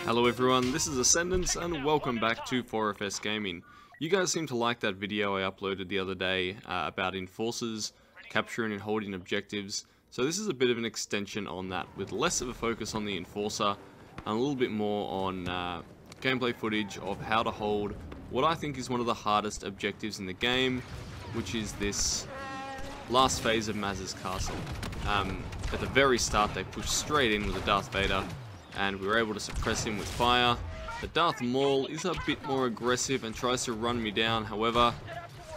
Hello everyone, this is Ascendance and welcome back to 4FS Gaming. You guys seem to like that video I uploaded the other day about enforcers, capturing and holding objectives. So this is a bit of an extension on that, with less of a focus on the enforcer and a little bit more on gameplay footage of how to hold what I think is one of the hardest objectives in the game, which is this last phase of Maz's castle. At the very start they pushed straight in with the Darth Vader, and we were able to suppress him with fire. The Darth Maul is a bit more aggressive and tries to run me down. However,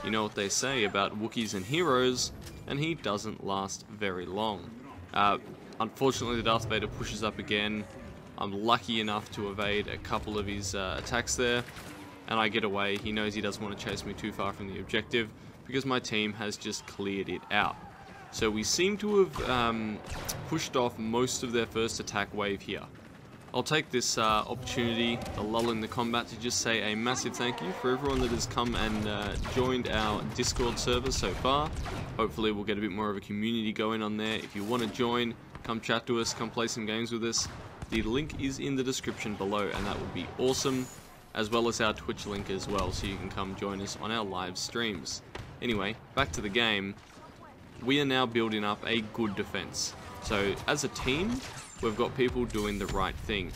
you know what they say about Wookiees and heroes, and he doesn't last very long. Unfortunately, the Darth Vader pushes up again. I'm lucky enough to evade a couple of his attacks there, and I get away. He knows he doesn't want to chase me too far from the objective because my team has just cleared it out. So we seem to have pushed off most of their first attack wave here. I'll take this opportunity, the lull in the combat, to just say a massive thank you for everyone that has come and joined our Discord server so far. Hopefully we'll get a bit more of a community going on there. If you want to join, come chat to us, come play some games with us. The link is in the description below, and that would be awesome, as well as our Twitch link as well, so you can come join us on our live streams. Anyway, back to the game. We are now building up a good defense. So as a team, we've got people doing the right thing.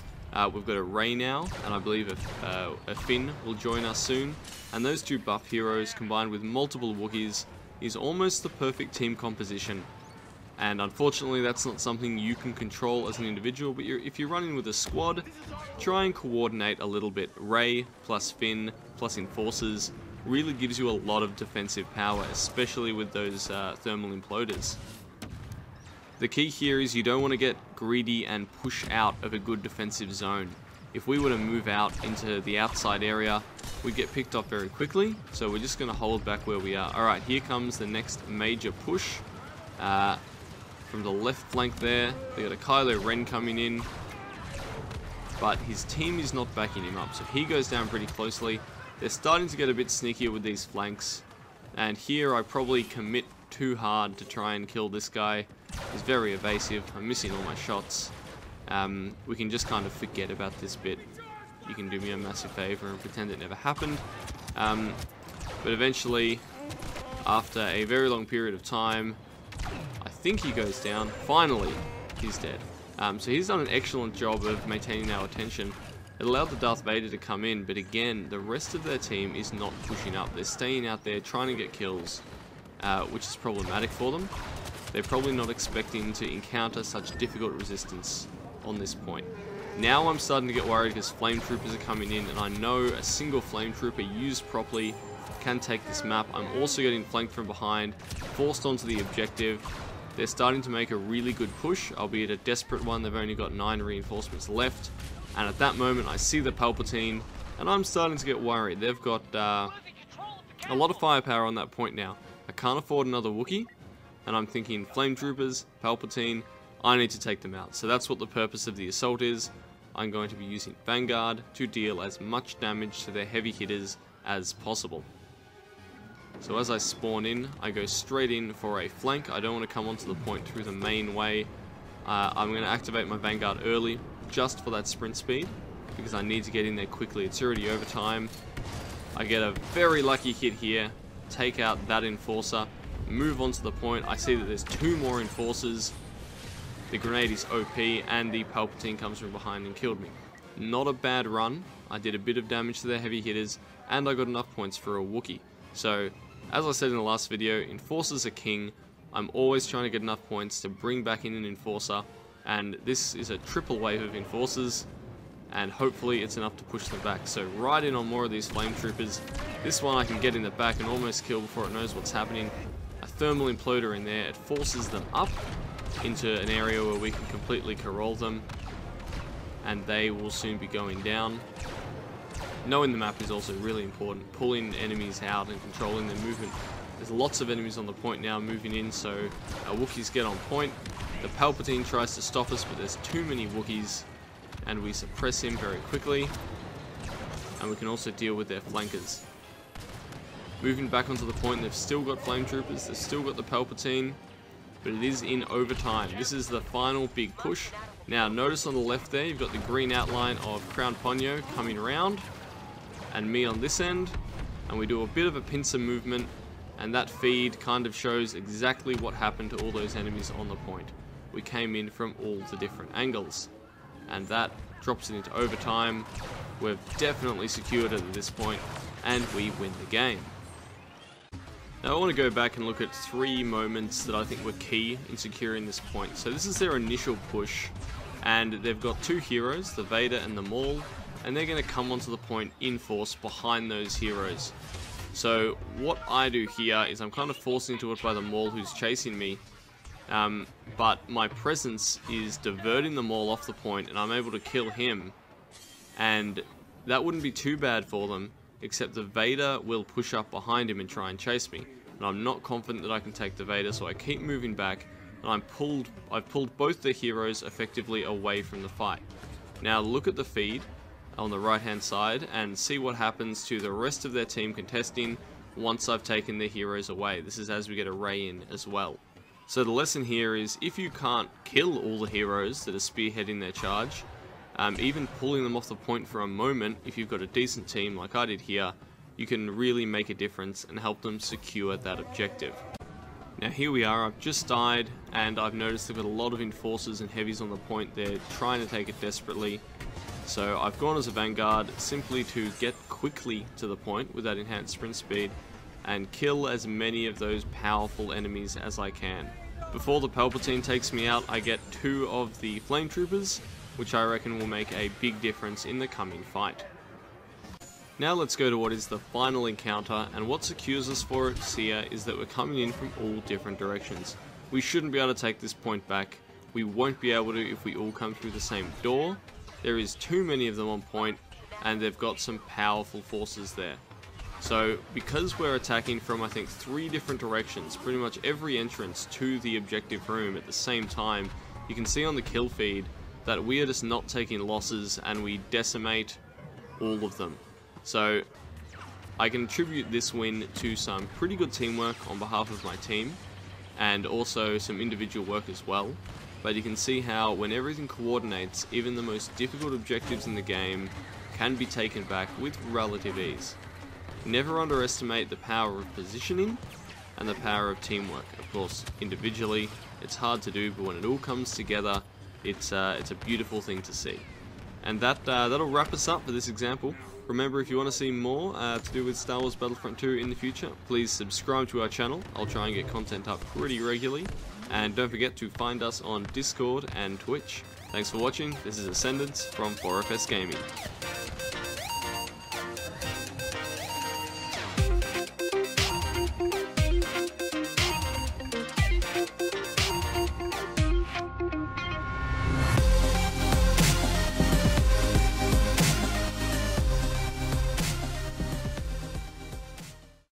We've got a Rey now, and I believe a Finn will join us soon. And those two buff heroes combined with multiple Wookiees is almost the perfect team composition. And unfortunately that's not something you can control as an individual, but if you're running with a squad, try and coordinate a little bit. Rey plus Finn plus Enforcers really gives you a lot of defensive power, especially with those thermal imploders. The key here is you don't want to get greedy and push out of a good defensive zone. If we were to move out into the outside area, we'd get picked off very quickly, so we're just going to hold back where we are. Alright, here comes the next major push. From the left flank there, we got a Kylo Ren coming in, but his team is not backing him up, so he goes down pretty closely. They're starting to get a bit sneakier with these flanks, and here I probably commit too hard to try and kill this guy. He's very evasive. I'm missing all my shots. We can just kind of forget about this bit. You can do me a massive favor and pretend it never happened. But eventually, after a very long period of time, I think he goes down. Finally, he's dead. So he's done an excellent job of maintaining our attention. It allowed the Darth Vader to come in, but again, the rest of their team is not pushing up. They're staying out there trying to get kills, which is problematic for them. They're probably not expecting to encounter such difficult resistance on this point. Now I'm starting to get worried because flame troopers are coming in, and I know a single flame trooper used properly can take this map. I'm also getting flanked from behind, forced onto the objective. They're starting to make a really good push, albeit a desperate one. They've only got 9 reinforcements left. And at that moment I see the Palpatine, and I'm starting to get worried. They've got a lot of firepower on that point now. I can't afford another Wookiee, and I'm thinking flame troopers, Palpatine, I need to take them out. So that's what the purpose of the assault is. I'm going to be using Vanguard to deal as much damage to their heavy hitters as possible. So as I spawn in, I go straight in for a flank. I don't want to come onto the point through the main way. I'm going to activate my Vanguard early, just for that sprint speed, because I need to get in there quickly. It's already overtime. I get a very lucky hit here, take out that Enforcer, move on to the point. I see that there's 2 more Enforcers. The grenade is OP, and the Palpatine comes from behind and killed me. Not a bad run. I did a bit of damage to their heavy hitters, and I got enough points for a Wookiee. So, as I said in the last video, Enforcers are king. I'm always trying to get enough points to bring back in an Enforcer, and this is a triple wave of Enforcers, and hopefully it's enough to push them back. So right in on more of these flame troopers. This one I can get in the back and almost kill before it knows what's happening. A thermal imploder in there, it forces them up into an area where we can completely corral them, and they will soon be going down. Knowing the map is also really important, pulling enemies out and controlling their movement. There's lots of enemies on the point now moving in, so our Wookiees get on point. The Palpatine tries to stop us, but there's too many Wookiees, and we suppress him very quickly. And we can also deal with their flankers. Moving back onto the point, they've still got flame troopers, they've still got the Palpatine, but it is in overtime. This is the final big push. Now notice on the left there, you've got the green outline of Crown Ponyo coming around, and me on this end, and we do a bit of a pincer movement, and that feed kind of shows exactly what happened to all those enemies on the point. We came in from all the different angles, and that drops it into overtime. We've definitely secured it at this point, and we win the game. Now I want to go back and look at 3 moments that I think were key in securing this point. So this is their initial push, and they've got 2 heroes, the Vader and the Maul, and they're going to come onto the point in force behind those heroes. So what I do here is I'm kind of forced into it by the Maul who's chasing me, but my presence is diverting the Maul off the point, and I'm able to kill him, and that wouldn't be too bad for them, except the Vader will push up behind him and try and chase me, and I'm not confident that I can take the Vader, so I keep moving back, and I've pulled both the heroes effectively away from the fight. Now look at the feed on the right hand side and see what happens to the rest of their team contesting once I've taken their heroes away. This is as we get a Ray in as well. So the lesson here is, if you can't kill all the heroes that are spearheading their charge, even pulling them off the point for a moment, if you've got a decent team like I did here, you can really make a difference and help them secure that objective. Now here we are, I've just died, and I've noticed they've got a lot of enforcers and heavies on the point. They're trying to take it desperately. So I've gone as a Vanguard simply to get quickly to the point with that enhanced sprint speed and kill as many of those powerful enemies as I can. Before the Palpatine takes me out, I get 2 of the Flame Troopers, which I reckon will make a big difference in the coming fight. Now let's go to what is the final encounter, and what secures us for it here is that we're coming in from all different directions. We shouldn't be able to take this point back. We won't be able to if we all come through the same door. There is too many of them on point, and they've got some powerful forces there. So because we're attacking from I think 3 different directions, pretty much every entrance to the objective room at the same time, you can see on the kill feed that we are just not taking losses and we decimate all of them. So I can attribute this win to some pretty good teamwork on behalf of my team, and also some individual work as well. But you can see how when everything coordinates, even the most difficult objectives in the game can be taken back with relative ease. Never underestimate the power of positioning and the power of teamwork. Of course, individually it's hard to do, but when it all comes together, it's a beautiful thing to see. And that'll wrap us up for this example. Remember, if you want to see more to do with Star Wars Battlefront 2 in the future, please subscribe to our channel. I'll try and get content up pretty regularly. And don't forget to find us on Discord and Twitch. Thanks for watching. This is Ascendance from 4FS Gaming.